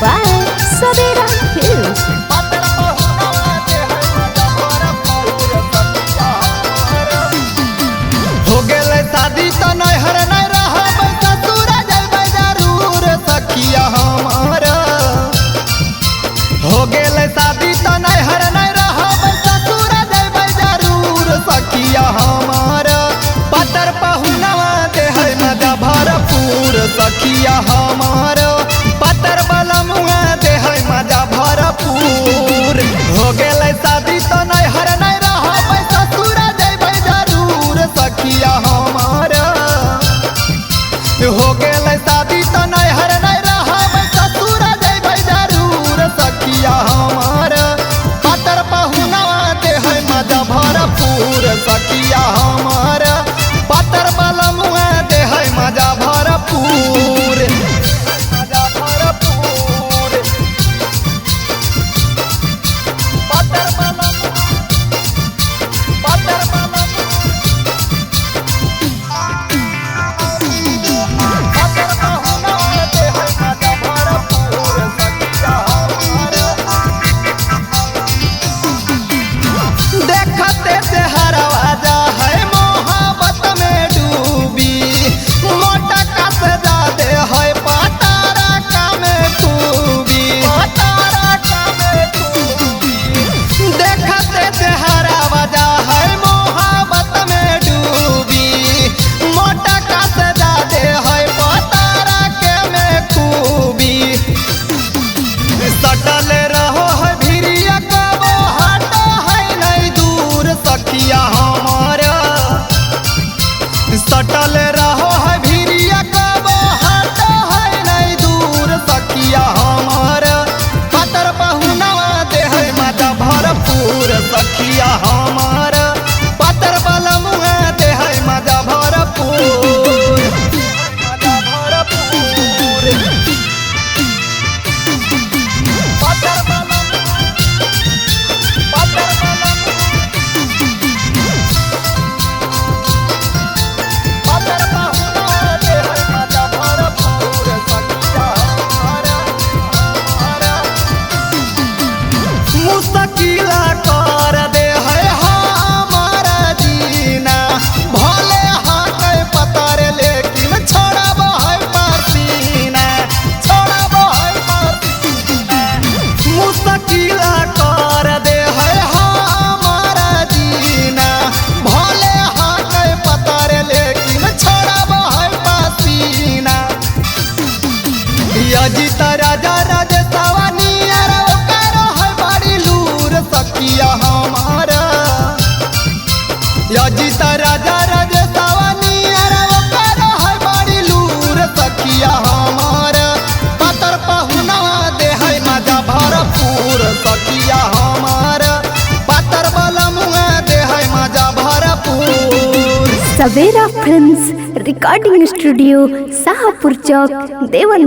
by Savera Films. हो गेले शादी तो नैहर नहीं रहब ससुर जइबै जरूर सखिया हमार। हो गेले शादी तो नैहर नहीं रहब ससुर जइबै जरूर सखिया हमार। पतर पहुनवा देहै मजा भरपूर सखिया हमार। पतर बलमुआ देहै मजा भरपूर। हो गेले शादी तो नैहर नहीं रहब ससुर जइबै जरूर सखिया हमार। हो गेले शादी तो नैहर नहीं रहब ससुर जइबै जरूर सखिया हमार। पतर पहुनवा देहै मजा भरपूर सखिया हमार। पतर बलमुआ देहै मजा भरपूर। मजा भरपूर पतर बलमुआ पतर बलमुआ देखते से हरवा जा है मोहब्बत में डूबी। मोटा का सजा दे है पतारा का में खूबी। पतारा का में खूबी देखते से हरवा जा है मोहब्बत में डूबी। मोटा का सजा दे है पतारा के में खूबी। सटल रहो है भिरिया कबो हटो है नहीं दूर सखिया हमारा। सटल रहो है भिरिया कबो हटो है नहीं दूर सखिया हमारा। पतर पहुनवा देहै मजा भरपूर सखिया हमारा। पतर बलमुआ देहै मजा भरपूर। मजा भरपूर पतर बलमुआ पतर बलमुआ पतर पहुनवा देहै मजा भरपूर सखिया हमारा। मुश्किला कर दे है हमारा जीना। भले हाकै पतर लेकिन छोड़ब है पसीना। छोड़ब है पसीना मुश्किला कर दे है हमारा जीना। भले हाकै पतर लेकिन छोड़ब है पसीना। अजित राजा राज सवानियर ओकर है बड़ी लूर सखिया हमारा। अजित राजा राज सवानियर ओकर है बड़ी लूर सखिया हमारा। पतर पहुनवा देहै मजा भरपूर सखिया हमारा। पतर बलमुआ देहै मजा भरपूर। Savera Films Recording Studio, Sahapur Chowk, Dewan.